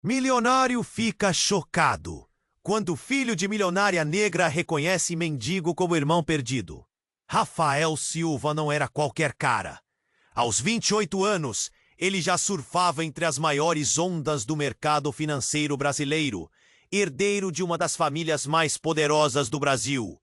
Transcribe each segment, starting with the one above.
Milionário fica chocado quando filho de milionária negra reconhece mendigo como irmão perdido. Rafael Silva não era qualquer cara. Aos 28 anos, ele já surfava entre as maiores ondas do mercado financeiro brasileiro, herdeiro de uma das famílias mais poderosas do Brasil.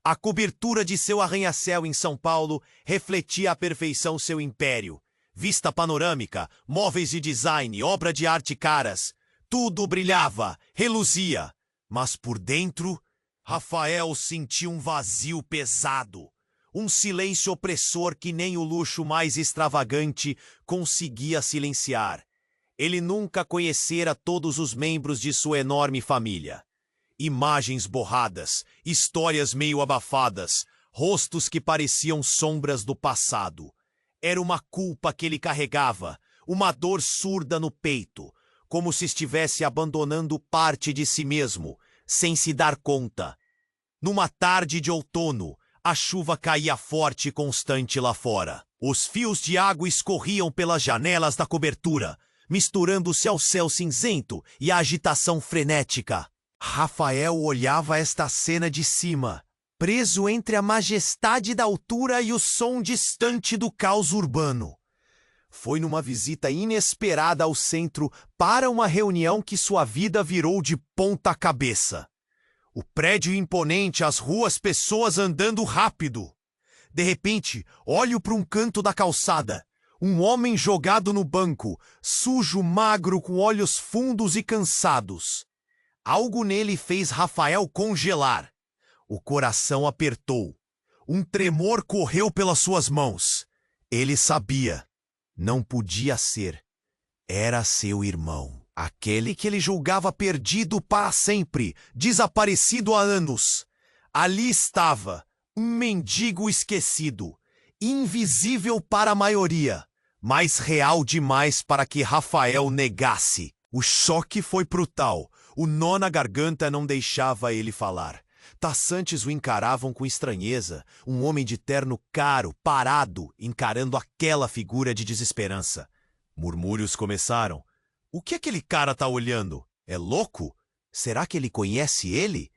A cobertura de seu arranha-céu em São Paulo refletia à perfeição seu império. Vista panorâmica, móveis de design, obra de arte caras. Tudo brilhava, reluzia. Mas por dentro, Rafael sentia um vazio pesado. Um silêncio opressor que nem o luxo mais extravagante conseguia silenciar. Ele nunca conhecera todos os membros de sua enorme família. Imagens borradas, histórias meio abafadas, rostos que pareciam sombras do passado. Era uma culpa que ele carregava, uma dor surda no peito, como se estivesse abandonando parte de si mesmo, sem se dar conta. Numa tarde de outono, a chuva caía forte e constante lá fora. Os fios de água escorriam pelas janelas da cobertura, misturando-se ao céu cinzento e à agitação frenética. Rafael olhava esta cena de cima, preso entre a majestade da altura e o som distante do caos urbano. Foi numa visita inesperada ao centro para uma reunião que sua vida virou de ponta cabeça. O prédio imponente, as ruas, pessoas andando rápido. De repente, olho para um canto da calçada. Um homem jogado no banco, sujo, magro, com olhos fundos e cansados. Algo nele fez Rafael congelar. O coração apertou. Um tremor correu pelas suas mãos. Ele sabia. Não podia ser. Era seu irmão. Aquele que ele julgava perdido para sempre, desaparecido há anos. Ali estava, um mendigo esquecido, invisível para a maioria, mas real demais para que Rafael negasse. O choque foi brutal. O nó na garganta não deixava ele falar. Passantes o encaravam com estranheza, um homem de terno caro, parado, encarando aquela figura de desesperança. Murmúrios começaram. O que aquele cara tá olhando? É louco? Será que ele conhece ele?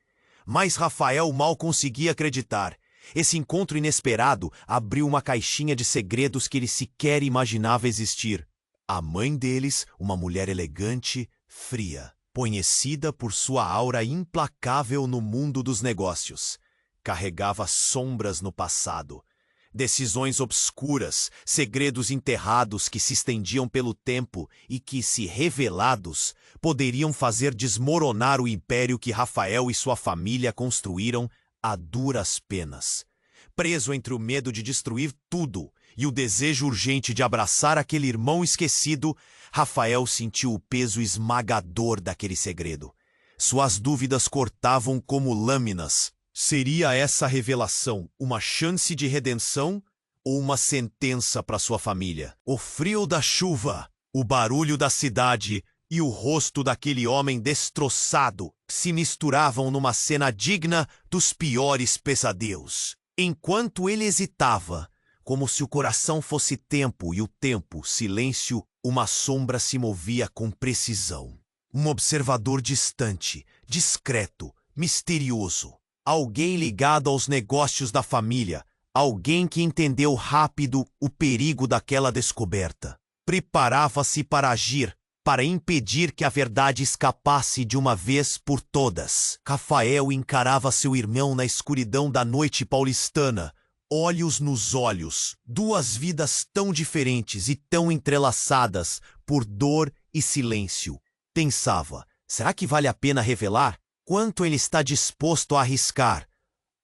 Mas Rafael mal conseguia acreditar. Esse encontro inesperado abriu uma caixinha de segredos que ele sequer imaginava existir. A mãe deles, uma mulher elegante, fria, conhecida por sua aura implacável no mundo dos negócios, carregava sombras no passado. Decisões obscuras, segredos enterrados que se estendiam pelo tempo e que, se revelados, poderiam fazer desmoronar o império que Rafael e sua família construíram a duras penas. Preso entre o medo de destruir tudo e o desejo urgente de abraçar aquele irmão esquecido, Rafael sentiu o peso esmagador daquele segredo. Suas dúvidas cortavam como lâminas. Seria essa revelação uma chance de redenção ou uma sentença para sua família? O frio da chuva, o barulho da cidade e o rosto daquele homem destroçado se misturavam numa cena digna dos piores pesadelos. Enquanto ele hesitava, como se o coração fosse tempo e o tempo silêncio, uma sombra se movia com precisão. Um observador distante, discreto, misterioso. Alguém ligado aos negócios da família, alguém que entendeu rápido o perigo daquela descoberta. Preparava-se para agir, para impedir que a verdade escapasse de uma vez por todas. Rafael encarava seu irmão na escuridão da noite paulistana, olhos nos olhos, duas vidas tão diferentes e tão entrelaçadas por dor e silêncio. Pensava, será que vale a pena revelar? Quanto ele está disposto a arriscar?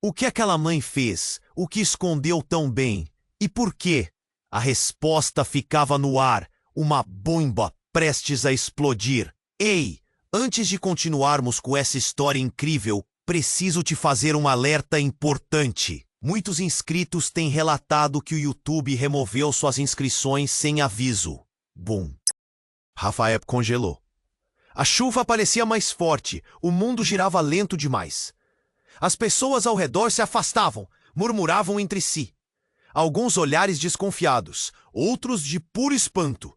O que aquela mãe fez? O que escondeu tão bem? E por quê? A resposta ficava no ar, uma bomba prestes a explodir. Ei, antes de continuarmos com essa história incrível, preciso te fazer um alerta importante. Muitos inscritos têm relatado que o YouTube removeu suas inscrições sem aviso. Bum. Rafael congelou. A chuva parecia mais forte, o mundo girava lento demais. As pessoas ao redor se afastavam, murmuravam entre si. Alguns olhares desconfiados, outros de puro espanto.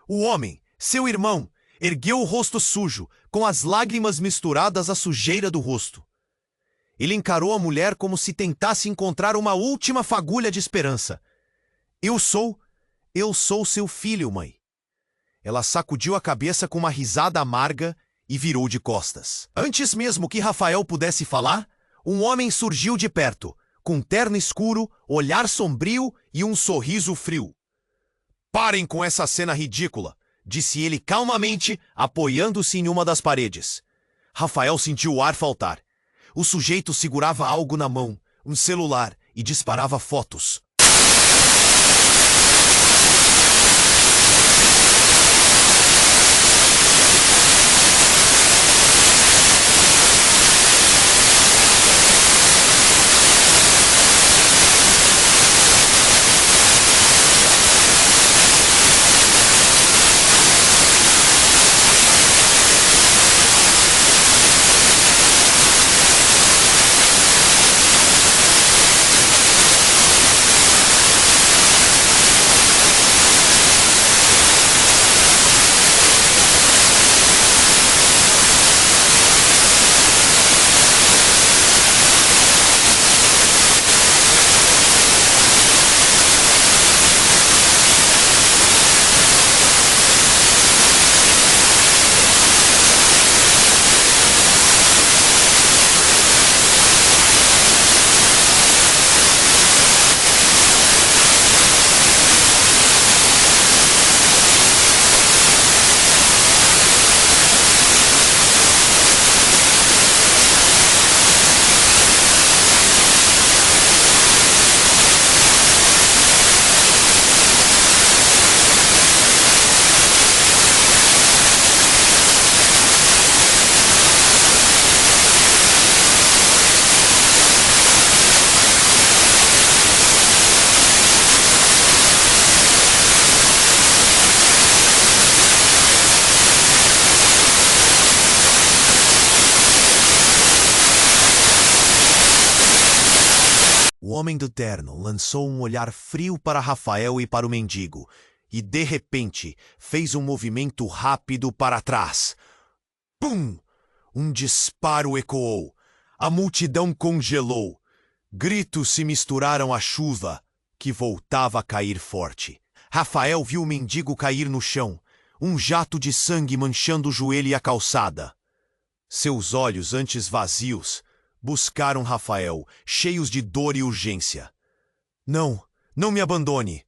O homem, seu irmão, Ergueu o rosto sujo, com as lágrimas misturadas à sujeira do rosto. Ele encarou a mulher como se tentasse encontrar uma última fagulha de esperança. Eu sou seu filho, mãe. Ela sacudiu a cabeça com uma risada amarga e virou de costas. Antes mesmo que Rafael pudesse falar, um homem surgiu de perto, com terno escuro, olhar sombrio e um sorriso frio. Parem com essa cena ridícula, disse ele calmamente, apoiando-se em uma das paredes. Rafael sentiu o ar faltar. O sujeito segurava algo na mão, um celular, e disparava fotos. O homem do terno lançou um olhar frio para Rafael e para o mendigo, e de repente fez um movimento rápido para trás. Pum! Um disparo ecoou. A multidão congelou. Gritos se misturaram à chuva, que voltava a cair forte. Rafael viu o mendigo cair no chão, um jato de sangue manchando o joelho e a calçada. Seus olhos, antes vazios, buscaram Rafael, cheios de dor e urgência. Não, não me abandone,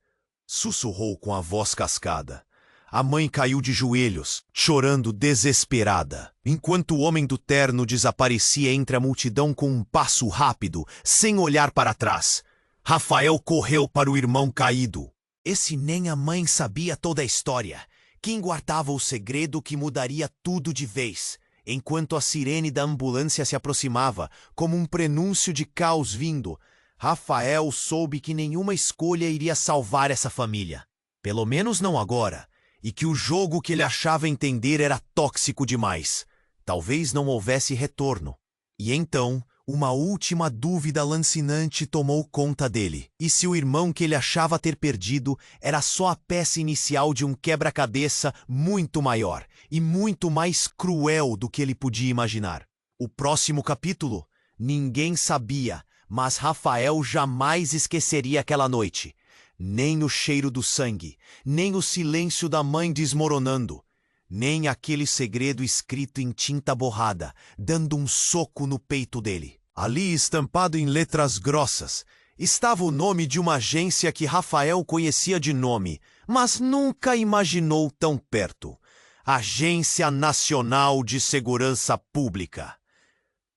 sussurrou com a voz cascada. A mãe caiu de joelhos, chorando desesperada, enquanto o homem do terno desaparecia entre a multidão com um passo rápido, sem olhar para trás. Rafael correu para o irmão caído. Esse nem a mãe sabia toda a história. Quem guardava o segredo que mudaria tudo de vez, enquanto a sirene da ambulância se aproximava, como um prenúncio de caos vindo, Rafael soube que nenhuma escolha iria salvar essa família. Pelo menos não agora, e que o jogo que ele achava entender era tóxico demais. Talvez não houvesse retorno. E então, uma última dúvida lancinante tomou conta dele. E se o irmão que ele achava ter perdido era só a peça inicial de um quebra-cabeça muito maior e muito mais cruel do que ele podia imaginar? O próximo capítulo? Ninguém sabia, mas Rafael jamais esqueceria aquela noite. Nem o cheiro do sangue, nem o silêncio da mãe desmoronando, nem aquele segredo escrito em tinta borrada, dando um soco no peito dele. Ali, estampado em letras grossas, estava o nome de uma agência que Rafael conhecia de nome, mas nunca imaginou tão perto. Agência Nacional de Segurança Pública.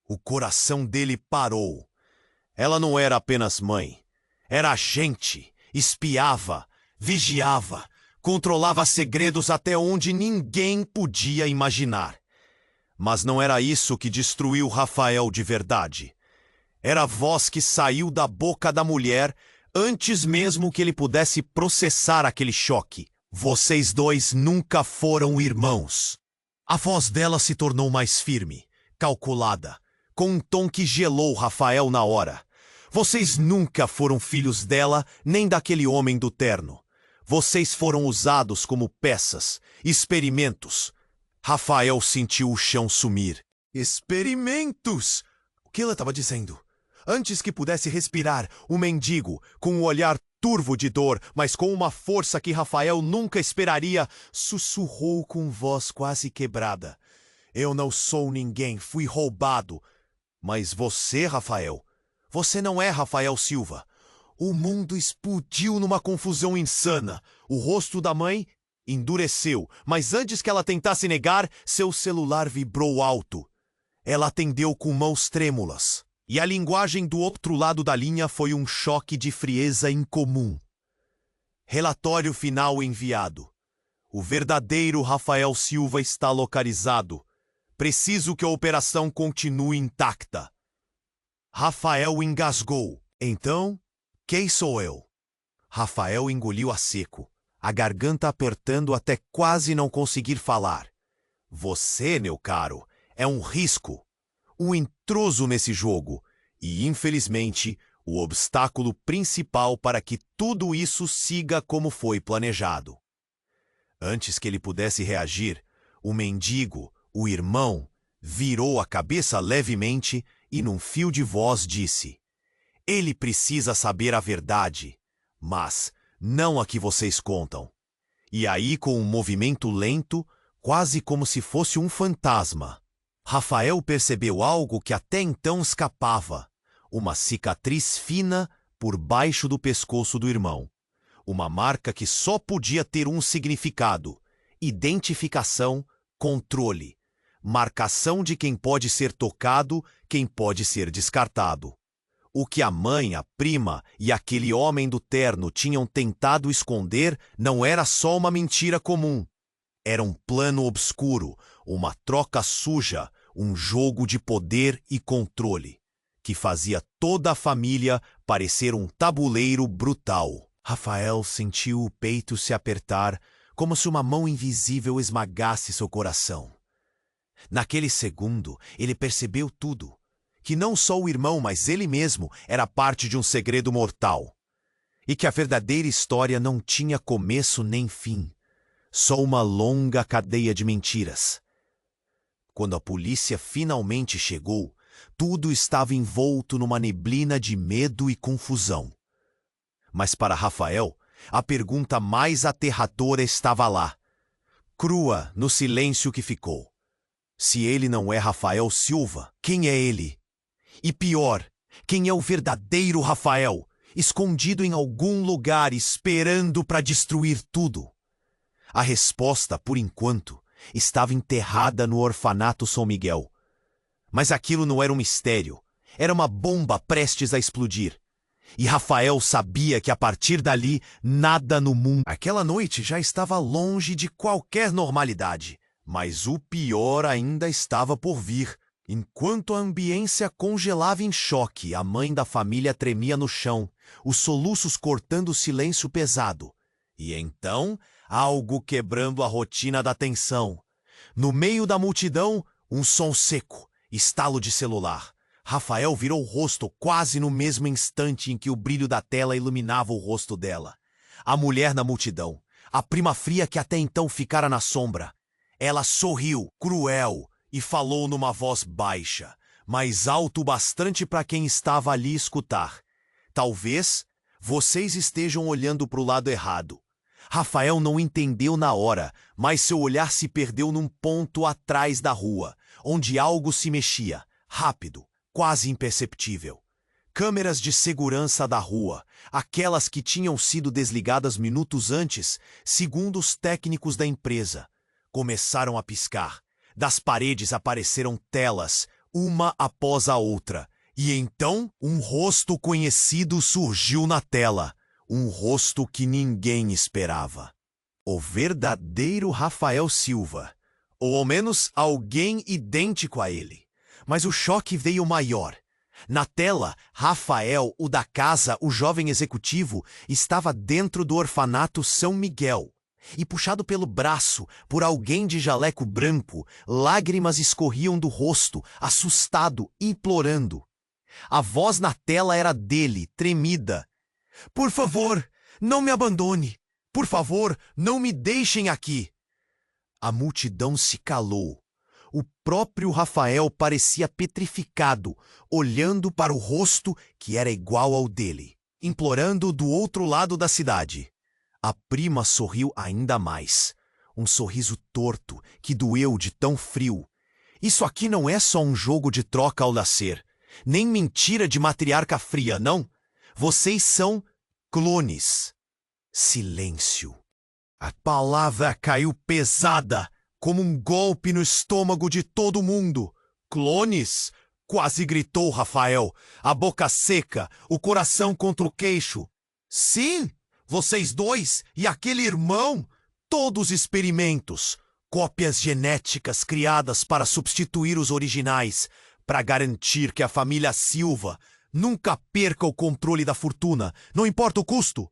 O coração dele parou. Ela não era apenas mãe, era agente. Espiava, vigiava, controlava segredos até onde ninguém podia imaginar. Mas não era isso que destruiu Rafael de verdade. Era a voz que saiu da boca da mulher antes mesmo que ele pudesse processar aquele choque. Vocês dois nunca foram irmãos. A voz dela se tornou mais firme, calculada, com um tom que gelou Rafael na hora. Vocês nunca foram filhos dela, nem daquele homem do terno. Vocês foram usados como peças, experimentos. Rafael sentiu o chão sumir. Experimentos! O que ela estava dizendo? Antes que pudesse respirar, o mendigo, com um olhar turvo de dor, mas com uma força que Rafael nunca esperaria, sussurrou com voz quase quebrada. Eu não sou ninguém, fui roubado. Mas você, Rafael, você não é Rafael Silva. O mundo explodiu numa confusão insana. O rosto da mãe endureceu, mas antes que ela tentasse negar, seu celular vibrou alto. Ela atendeu com mãos trêmulas. E a linguagem do outro lado da linha foi um choque de frieza incomum. Relatório final enviado. O verdadeiro Rafael Silva está localizado. Preciso que a operação continue intacta. Rafael engasgou. Então, quem sou eu? Rafael engoliu a seco, a garganta apertando até quase não conseguir falar. Você, meu caro, é um risco. Um intruso nesse jogo e, infelizmente, o obstáculo principal para que tudo isso siga como foi planejado. Antes que ele pudesse reagir, o mendigo, o irmão, virou a cabeça levemente e, num fio de voz, disse: ele precisa saber a verdade, mas não a que vocês contam. E aí, com um movimento lento, quase como se fosse um fantasma, Rafael percebeu algo que até então escapava. Uma cicatriz fina por baixo do pescoço do irmão. Uma marca que só podia ter um significado: identificação, controle. Marcação de quem pode ser tocado, quem pode ser descartado. O que a mãe, a prima e aquele homem do terno tinham tentado esconder não era só uma mentira comum. Era um plano obscuro, uma troca suja, um jogo de poder e controle, que fazia toda a família parecer um tabuleiro brutal. Rafael sentiu o peito se apertar, como se uma mão invisível esmagasse seu coração. Naquele segundo, ele percebeu tudo, que não só o irmão, mas ele mesmo era parte de um segredo mortal, e que a verdadeira história não tinha começo nem fim, só uma longa cadeia de mentiras. Quando a polícia finalmente chegou, tudo estava envolto numa neblina de medo e confusão. Mas para Rafael, a pergunta mais aterradora estava lá, crua no silêncio que ficou. Se ele não é Rafael Silva, quem é ele? E pior, quem é o verdadeiro Rafael, escondido em algum lugar esperando para destruir tudo? A resposta, por enquanto, estava enterrada no orfanato São Miguel. Mas aquilo não era um mistério, era uma bomba prestes a explodir. E Rafael sabia que a partir dali, nada no mundo... Aquela noite já estava longe de qualquer normalidade, mas o pior ainda estava por vir. Enquanto a ambiência congelava em choque, a mãe da família tremia no chão, os soluços cortando o silêncio pesado. E então, algo quebrando a rotina da tensão. No meio da multidão, um som seco, estalo de celular. Rafael virou o rosto quase no mesmo instante em que o brilho da tela iluminava o rosto dela. A mulher na multidão, a prima fria que até então ficara na sombra. Ela sorriu, cruel, e falou numa voz baixa, mas alto bastante para quem estava ali escutar. Talvez vocês estejam olhando para o lado errado. Rafael não entendeu na hora, mas seu olhar se perdeu num ponto atrás da rua, onde algo se mexia, rápido, quase imperceptível. Câmeras de segurança da rua, aquelas que tinham sido desligadas minutos antes, segundo os técnicos da empresa, começaram a piscar. Das paredes apareceram telas, uma após a outra. E então, um rosto conhecido surgiu na tela. Um rosto que ninguém esperava. O verdadeiro Rafael Silva. Ou ao menos alguém idêntico a ele. Mas o choque veio maior. Na tela, Rafael, o da casa, o jovem executivo, estava dentro do orfanato São Miguel. E puxado pelo braço por alguém de jaleco branco, lágrimas escorriam do rosto, assustado, implorando. A voz na tela era dele, tremida. Por favor, não me abandone. Por favor, não me deixem aqui. A multidão se calou. O próprio Rafael parecia petrificado, olhando para o rosto que era igual ao dele, implorando do outro lado da cidade. A prima sorriu ainda mais. Um sorriso torto que doeu de tão frio. Isso aqui não é só um jogo de troca ao nascer, nem mentira de matriarca fria, não. Vocês são clones. Silêncio. A palavra caiu pesada, como um golpe no estômago de todo mundo. Clones? Quase gritou Rafael, a boca seca, o coração contra o queixo. Sim, vocês dois e aquele irmão, todos experimentos, cópias genéticas criadas para substituir os originais, para garantir que a família Silva nunca perca o controle da fortuna, não importa o custo.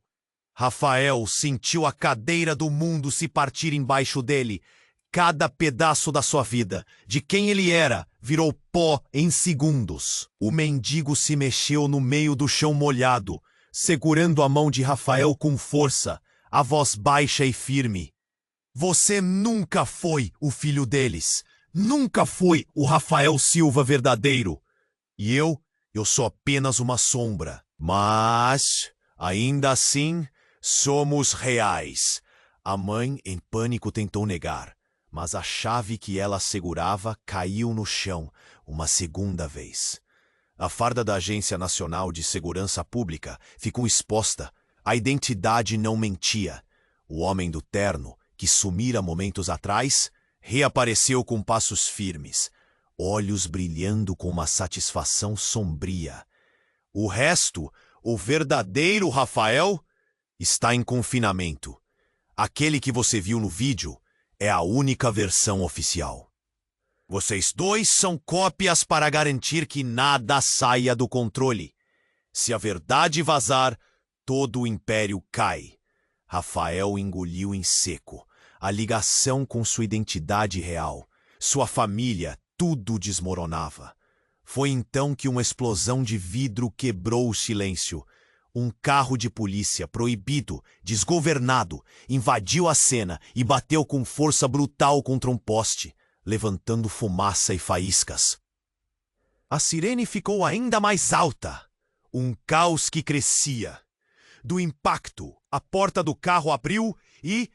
Rafael sentiu a cadeira do mundo se partir embaixo dele. Cada pedaço da sua vida, de quem ele era, virou pó em segundos. O mendigo se mexeu no meio do chão molhado, segurando a mão de Rafael com força, a voz baixa e firme. Você nunca foi o filho deles. Nunca foi o Rafael Silva verdadeiro. E eu sou apenas uma sombra. Mas, ainda assim, somos reais. A mãe, em pânico, tentou negar, mas a chave que ela segurava caiu no chão uma segunda vez. A farda da Agência Nacional de Segurança Pública ficou exposta. A identidade não mentia. O homem do terno, que sumira momentos atrás, reapareceu com passos firmes, olhos brilhando com uma satisfação sombria. O resto, o verdadeiro Rafael, está em confinamento. Aquele que você viu no vídeo é a única versão oficial. Vocês dois são cópias para garantir que nada saia do controle. Se a verdade vazar, todo o império cai. Rafael engoliu em seco. A ligação com sua identidade real, sua família, tudo desmoronava. Foi então que uma explosão de vidro quebrou o silêncio. Um carro de polícia proibido, desgovernado, invadiu a cena e bateu com força brutal contra um poste, levantando fumaça e faíscas. A sirene ficou ainda mais alta. Um caos que crescia. Do impacto, a porta do carro abriu e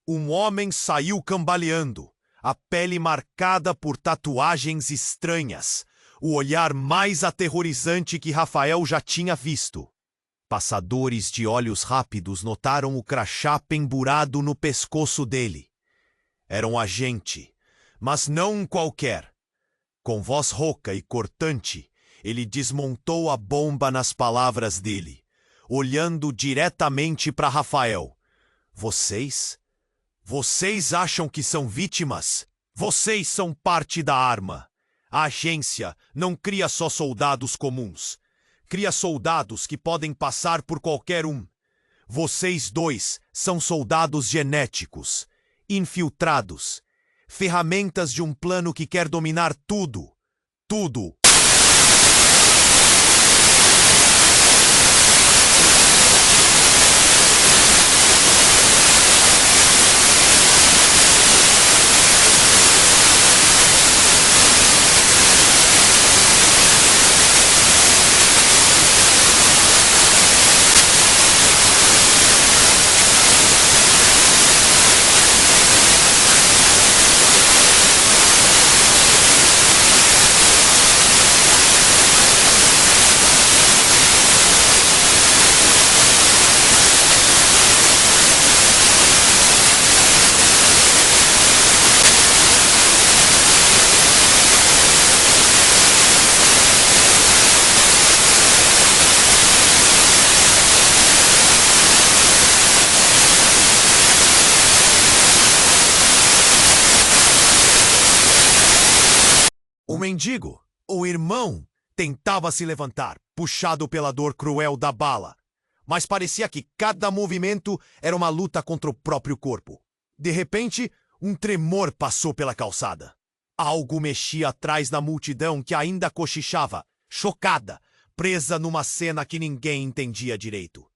um homem saiu cambaleando, a pele marcada por tatuagens estranhas, o olhar mais aterrorizante que Rafael já tinha visto. Passadores de olhos rápidos notaram o crachá pendurado no pescoço dele. Era um agente, mas não um qualquer. Com voz rouca e cortante, ele desmontou a bomba nas palavras dele, olhando diretamente para Rafael. Vocês acham que são vítimas? Vocês são parte da arma. A agência não cria só soldados comuns. Cria soldados que podem passar por qualquer um. Vocês dois são soldados genéticos, infiltrados, ferramentas de um plano que quer dominar tudo. Tudo. O mendigo, o irmão, tentava se levantar, puxado pela dor cruel da bala. Mas parecia que cada movimento era uma luta contra o próprio corpo. De repente, um tremor passou pela calçada. Algo mexia atrás da multidão que ainda cochichava, chocada, presa numa cena que ninguém entendia direito.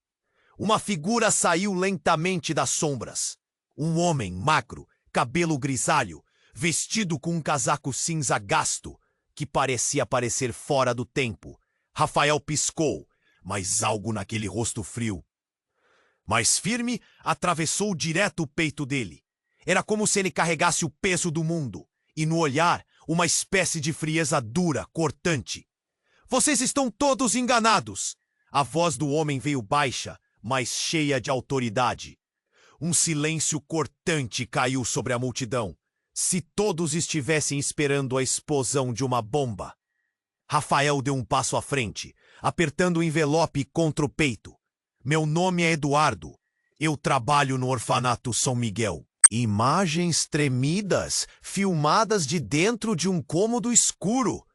Uma figura saiu lentamente das sombras. Um homem magro, cabelo grisalho, vestido com um casaco cinza gasto, que parecia parecer fora do tempo. Rafael piscou, mas algo naquele rosto frio, mais firme, atravessou direto o peito dele. Era como se ele carregasse o peso do mundo, e no olhar, uma espécie de frieza dura, cortante. Vocês estão todos enganados! A voz do homem veio baixa, mas cheia de autoridade. Um silêncio cortante caiu sobre a multidão, se todos estivessem esperando a explosão de uma bomba. Rafael deu um passo à frente, apertando o envelope contra o peito. Meu nome é Eduardo. Eu trabalho no orfanato São Miguel. Imagens tremidas, filmadas de dentro de um cômodo escuro.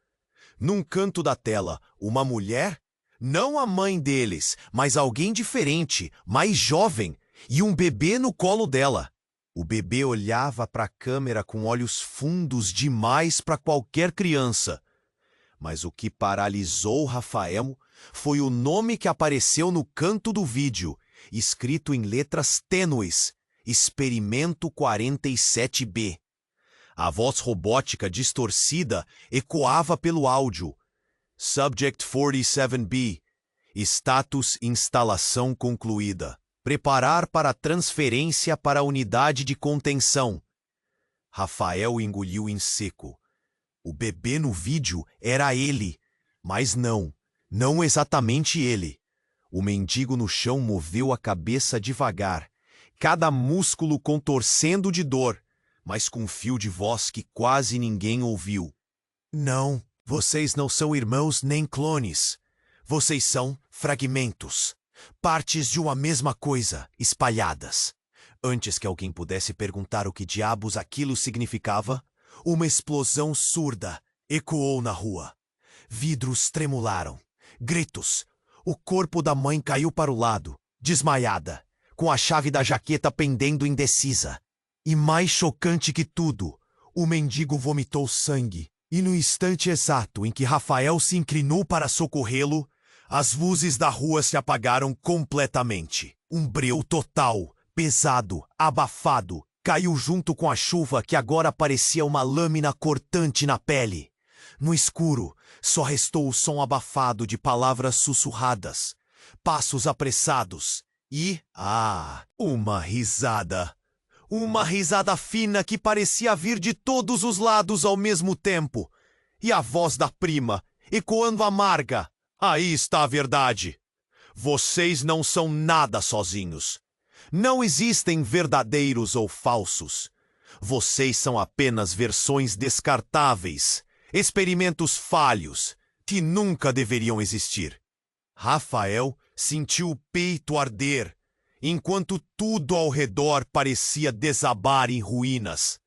Num canto da tela, uma mulher, não a mãe deles, mas alguém diferente, mais jovem, e um bebê no colo dela. O bebê olhava para a câmera com olhos fundos demais para qualquer criança. Mas o que paralisou Rafael foi o nome que apareceu no canto do vídeo, escrito em letras tênues: Experimento 47B. A voz robótica distorcida ecoava pelo áudio. Subject 47B. Status instalação concluída. Preparar para transferência para a unidade de contenção. Rafael engoliu em seco. O bebê no vídeo era ele, mas não exatamente ele. O mendigo no chão moveu a cabeça devagar, cada músculo contorcendo de dor, mas com um fio de voz que quase ninguém ouviu. Não, vocês não são irmãos nem clones. Vocês são fragmentos, partes de uma mesma coisa, espalhadas. Antes que alguém pudesse perguntar o que diabos aquilo significava, uma explosão surda ecoou na rua. Vidros tremularam. Gritos. O corpo da mãe caiu para o lado, desmaiada, com a chave da jaqueta pendendo indecisa. E mais chocante que tudo, o mendigo vomitou sangue. E no instante exato em que Rafael se inclinou para socorrê-lo, as luzes da rua se apagaram completamente. Um breu total, pesado, abafado, caiu junto com a chuva que agora parecia uma lâmina cortante na pele. No escuro, só restou o som abafado de palavras sussurradas, passos apressados e, uma risada. Uma risada fina que parecia vir de todos os lados ao mesmo tempo. E a voz da prima, ecoando amarga. Aí está a verdade. Vocês não são nada sozinhos. Não existem verdadeiros ou falsos. Vocês são apenas versões descartáveis, experimentos falhos, que nunca deveriam existir. Rafael sentiu o peito arder, enquanto tudo ao redor parecia desabar em ruínas.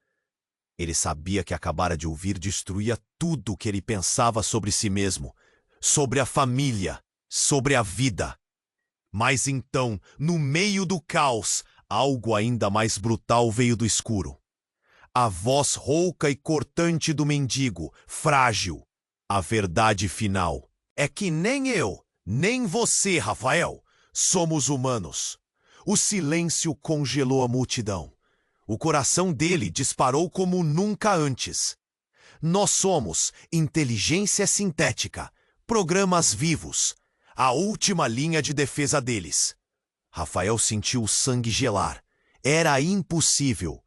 Ele sabia que acabara de ouvir destruía tudo o que ele pensava sobre si mesmo, sobre a família, sobre a vida. Mas então, no meio do caos, algo ainda mais brutal veio do escuro. A voz rouca e cortante do mendigo, frágil. A verdade final é que nem eu, nem você, Rafael, somos humanos. O silêncio congelou a multidão. O coração dele disparou como nunca antes. Nós somos inteligência sintética, programas vivos, a última linha de defesa deles. Rafael sentiu o sangue gelar. Era impossível.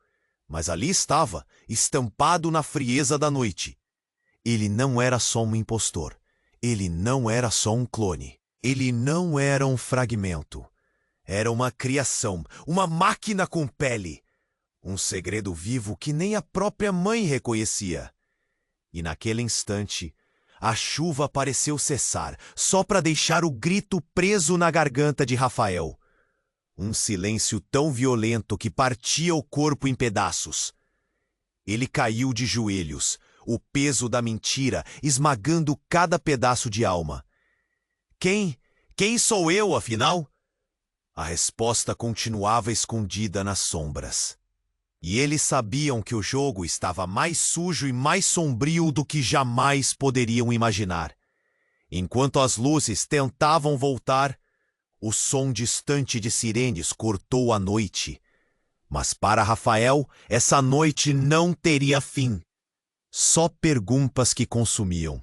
Mas ali estava, estampado na frieza da noite. Ele não era só um impostor. Ele não era só um clone. Ele não era um fragmento. Era uma criação, uma máquina com pele. Um segredo vivo que nem a própria mãe reconhecia. E naquele instante, a chuva pareceu cessar, só para deixar o grito preso na garganta de Rafael. Um silêncio tão violento que partia o corpo em pedaços. Ele caiu de joelhos, o peso da mentira esmagando cada pedaço de alma. Quem sou eu, afinal? A resposta continuava escondida nas sombras. E eles sabiam que o jogo estava mais sujo e mais sombrio do que jamais poderiam imaginar. Enquanto as luzes tentavam voltar, o som distante de sirenes cortou a noite. Mas para Rafael, essa noite não teria fim. Só perguntas que consumiam.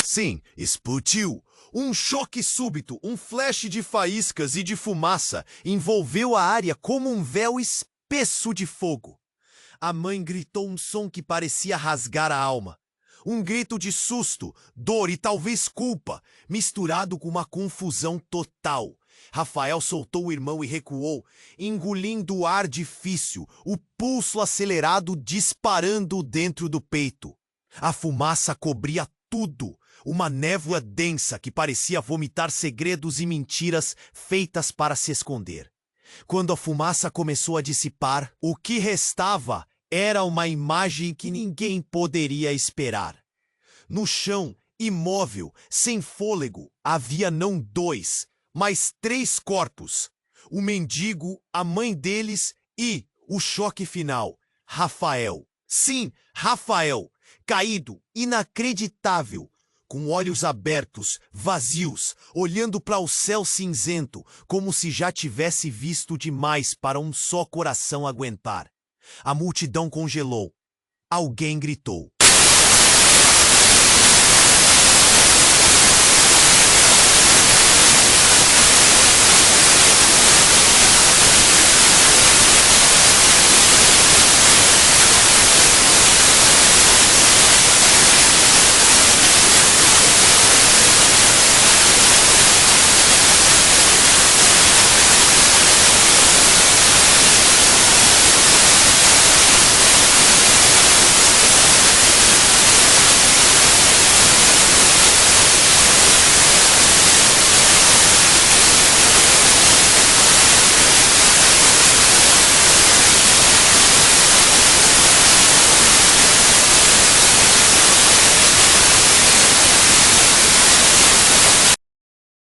Sim, explodiu. Um choque súbito, um flash de faíscas e de fumaça envolveu a área como um véu espesso de fogo. A mãe gritou um som que parecia rasgar a alma. Um grito de susto, dor e talvez culpa, misturado com uma confusão total. Rafael soltou o irmão e recuou, engolindo o ar difícil, o pulso acelerado disparando dentro do peito. A fumaça cobria tudo. Uma névoa densa que parecia vomitar segredos e mentiras feitas para se esconder. Quando a fumaça começou a dissipar, o que restava era uma imagem que ninguém poderia esperar. No chão, imóvel, sem fôlego, havia não 2, mas 3 corpos. O mendigo, a mãe deles e, o choque final, Rafael. Sim, Rafael, caído, inacreditável, com olhos abertos, vazios, olhando para o céu cinzento, como se já tivesse visto demais para um só coração aguentar. A multidão congelou. Alguém gritou.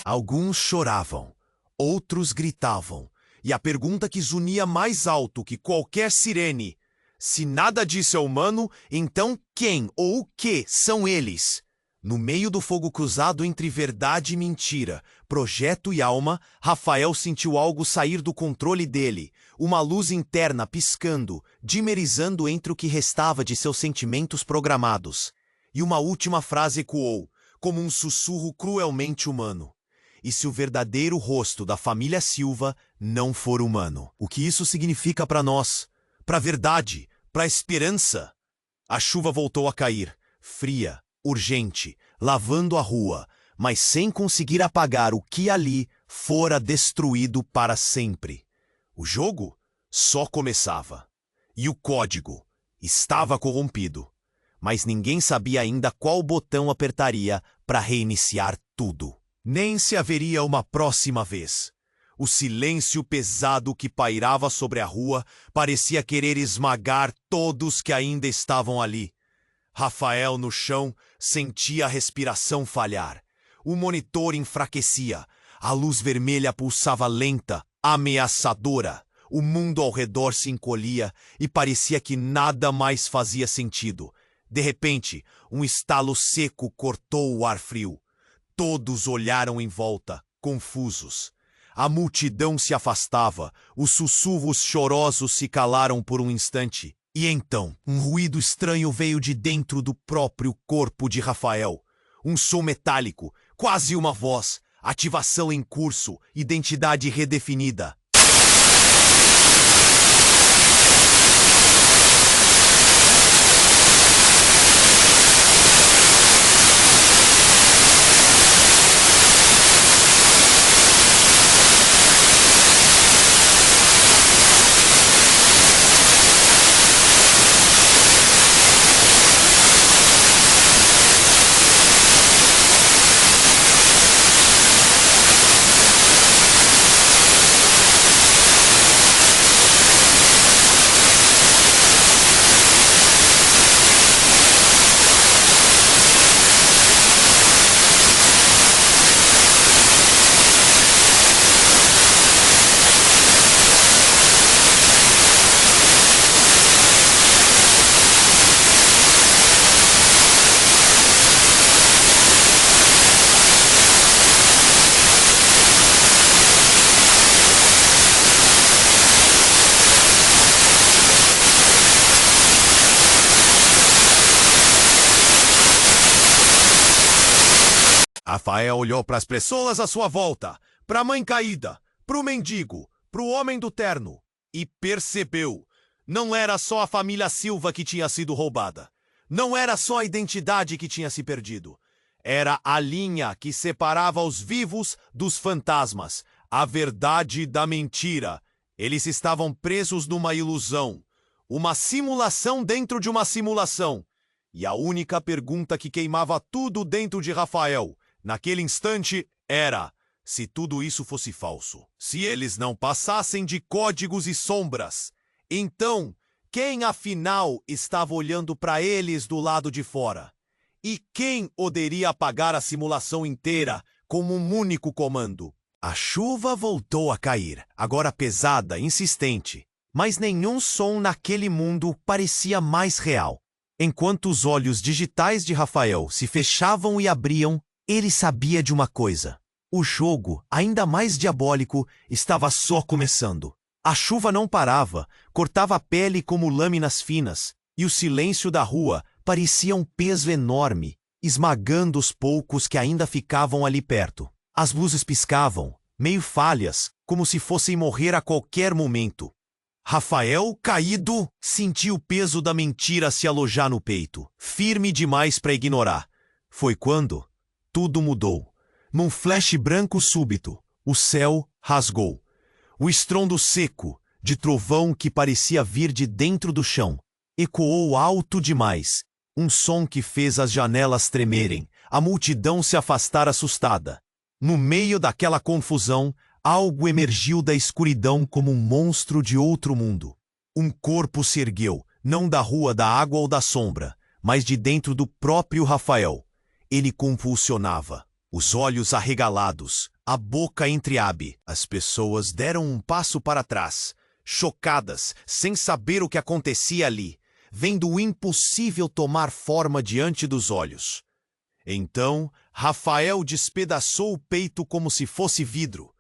Alguns choravam, outros gritavam, e a pergunta que zunia mais alto que qualquer sirene: se nada disso é humano, então quem ou o que são eles? No meio do fogo cruzado entre verdade e mentira, projeto e alma, Rafael sentiu algo sair do controle dele, uma luz interna piscando, dimerizando entre o que restava de seus sentimentos programados. E uma última frase ecoou, como um sussurro cruelmente humano. E se o verdadeiro rosto da família Silva não for humano? O que isso significa para nós? Para a verdade? Para a esperança? A chuva voltou a cair, fria, urgente, lavando a rua, mas sem conseguir apagar o que ali fora destruído para sempre. O jogo só começava. E o código estava corrompido. Mas ninguém sabia ainda qual botão apertaria para reiniciar tudo. Nem se haveria uma próxima vez. O silêncio pesado que pairava sobre a rua parecia querer esmagar todos que ainda estavam ali. Rafael, no chão, sentia a respiração falhar. O monitor enfraquecia. A luz vermelha pulsava lenta, ameaçadora. O mundo ao redor se encolhia e parecia que nada mais fazia sentido. De repente, um estalo seco cortou o ar frio. Todos olharam em volta, confusos. A multidão se afastava, os sussurros chorosos se calaram por um instante. E então, um ruído estranho veio de dentro do próprio corpo de Rafael. Um som metálico, quase uma voz, ativação em curso, identidade redefinida. Rafael olhou para as pessoas à sua volta, para a mãe caída, para o mendigo, para o homem do terno, e percebeu. Não era só a família Silva que tinha sido roubada. Não era só a identidade que tinha se perdido. Era a linha que separava os vivos dos fantasmas, a verdade da mentira. Eles estavam presos numa ilusão, uma simulação dentro de uma simulação. E a única pergunta que queimava tudo dentro de Rafael, naquele instante, era: se tudo isso fosse falso, se eles não passassem de códigos e sombras, então, quem afinal estava olhando para eles do lado de fora? E quem poderia apagar a simulação inteira com um único comando? A chuva voltou a cair, agora pesada, insistente, mas nenhum som naquele mundo parecia mais real. Enquanto os olhos digitais de Rafael se fechavam e abriam, ele sabia de uma coisa. O jogo, ainda mais diabólico, estava só começando. A chuva não parava, cortava a pele como lâminas finas, e o silêncio da rua parecia um peso enorme, esmagando os poucos que ainda ficavam ali perto. As luzes piscavam, meio falhas, como se fossem morrer a qualquer momento. Rafael, caído, sentiu o peso da mentira se alojar no peito, firme demais para ignorar. Foi quando tudo mudou. Num flash branco súbito, o céu rasgou. O estrondo seco, de trovão que parecia vir de dentro do chão, ecoou alto demais. Um som que fez as janelas tremerem, a multidão se afastar assustada. No meio daquela confusão, algo emergiu da escuridão como um monstro de outro mundo. Um corpo se ergueu, não da rua da água ou da sombra, mas de dentro do próprio Rafael. Ele convulsionava, os olhos arregalados, a boca entreabre. As pessoas deram um passo para trás, chocadas, sem saber o que acontecia ali, vendo o impossível tomar forma diante dos olhos. Então, Rafael despedaçou o peito como se fosse vidro.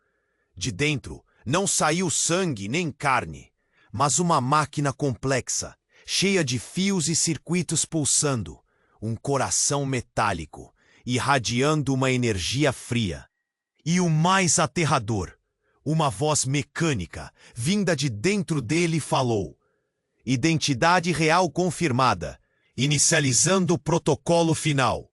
De dentro, não saiu sangue nem carne, mas uma máquina complexa, cheia de fios e circuitos pulsando, um coração metálico, irradiando uma energia fria. E o mais aterrador, uma voz mecânica, vinda de dentro dele, falou: identidade real confirmada, inicializando o protocolo final.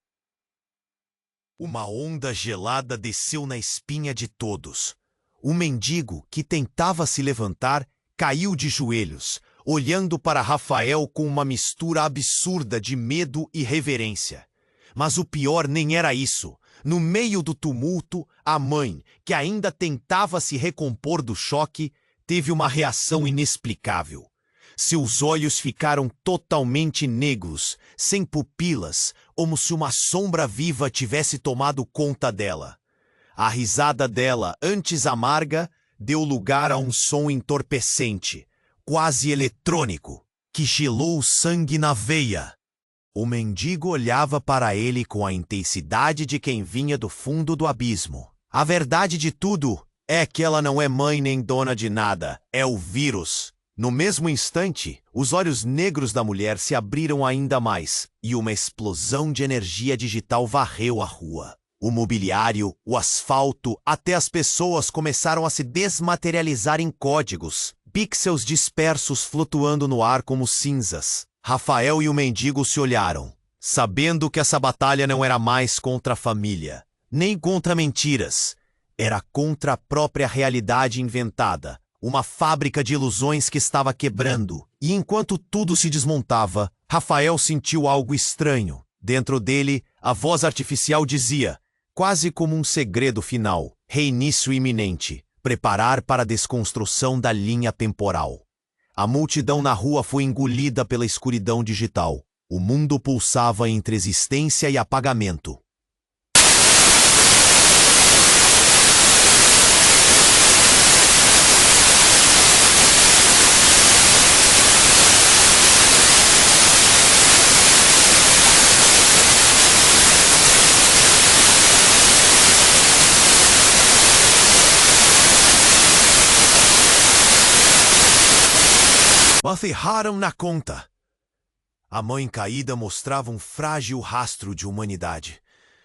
Uma onda gelada desceu na espinha de todos. O mendigo, que tentava se levantar, caiu de joelhos, olhando para Rafael com uma mistura absurda de medo e reverência. Mas o pior nem era isso. No meio do tumulto, a mãe, que ainda tentava se recompor do choque, teve uma reação inexplicável. Seus olhos ficaram totalmente negros, sem pupilas, como se uma sombra viva tivesse tomado conta dela. A risada dela, antes amarga, deu lugar a um som entorpecente, quase eletrônico, que gelou o sangue na veia. O mendigo olhava para ele com a intensidade de quem vinha do fundo do abismo. A verdade de tudo é que ela não é mãe nem dona de nada, é o vírus. No mesmo instante, os olhos negros da mulher se abriram ainda mais, e uma explosão de energia digital varreu a rua. O mobiliário, o asfalto, até as pessoas começaram a se desmaterializar em códigos, pixels dispersos flutuando no ar como cinzas. Rafael e o mendigo se olharam, sabendo que essa batalha não era mais contra a família, nem contra mentiras. Era contra a própria realidade inventada, uma fábrica de ilusões que estava quebrando. E enquanto tudo se desmontava, Rafael sentiu algo estranho. Dentro dele, a voz artificial dizia, quase como um segredo final, reinício iminente, preparar para a desconstrução da linha temporal. A multidão na rua foi engolida pela escuridão digital. O mundo pulsava entre existência e apagamento. Mas erraram na conta. A mãe caída mostrava um frágil rastro de humanidade.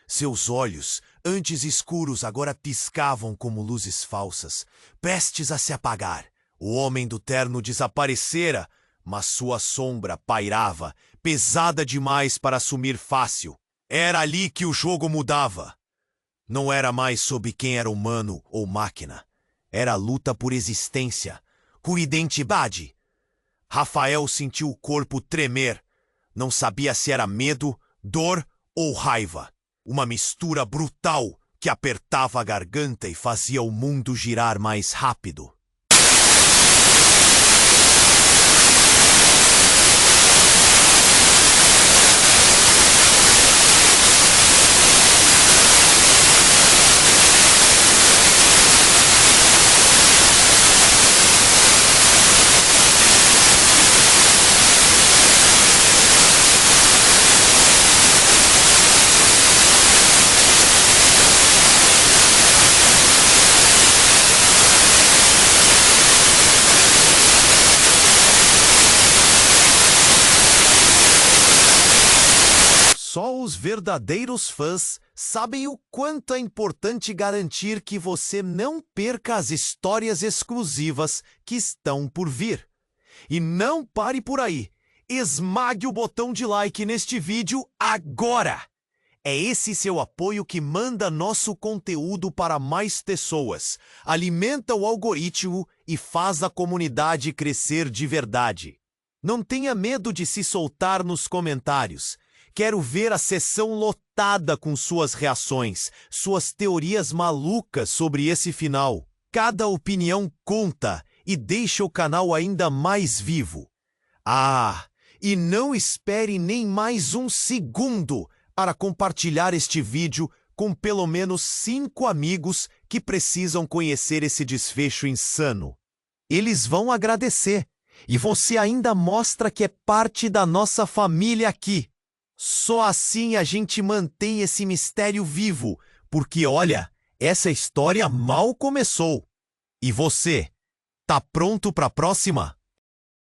Seus olhos, antes escuros, agora piscavam como luzes falsas, prestes a se apagar. O homem do terno desaparecera, mas sua sombra pairava, pesada demais para assumir fácil. Era ali que o jogo mudava. Não era mais sobre quem era humano ou máquina. Era a luta por existência, por identidade. Rafael sentiu o corpo tremer. Não sabia se era medo, dor ou raiva. Uma mistura brutal que apertava a garganta e fazia o mundo girar mais rápido. Só os verdadeiros fãs sabem o quanto é importante garantir que você não perca as histórias exclusivas que estão por vir. E não pare por aí. Esmague o botão de like neste vídeo agora! É esse seu apoio que manda nosso conteúdo para mais pessoas, alimenta o algoritmo e faz a comunidade crescer de verdade. Não tenha medo de se soltar nos comentários. Quero ver a sessão lotada com suas reações, suas teorias malucas sobre esse final. Cada opinião conta e deixa o canal ainda mais vivo. Ah, e não espere nem mais um segundo para compartilhar este vídeo com pelo menos 5 amigos que precisam conhecer esse desfecho insano. Eles vão agradecer, e você ainda mostra que é parte da nossa família aqui. Só assim a gente mantém esse mistério vivo, porque olha, essa história mal começou. E você, tá pronto para a próxima?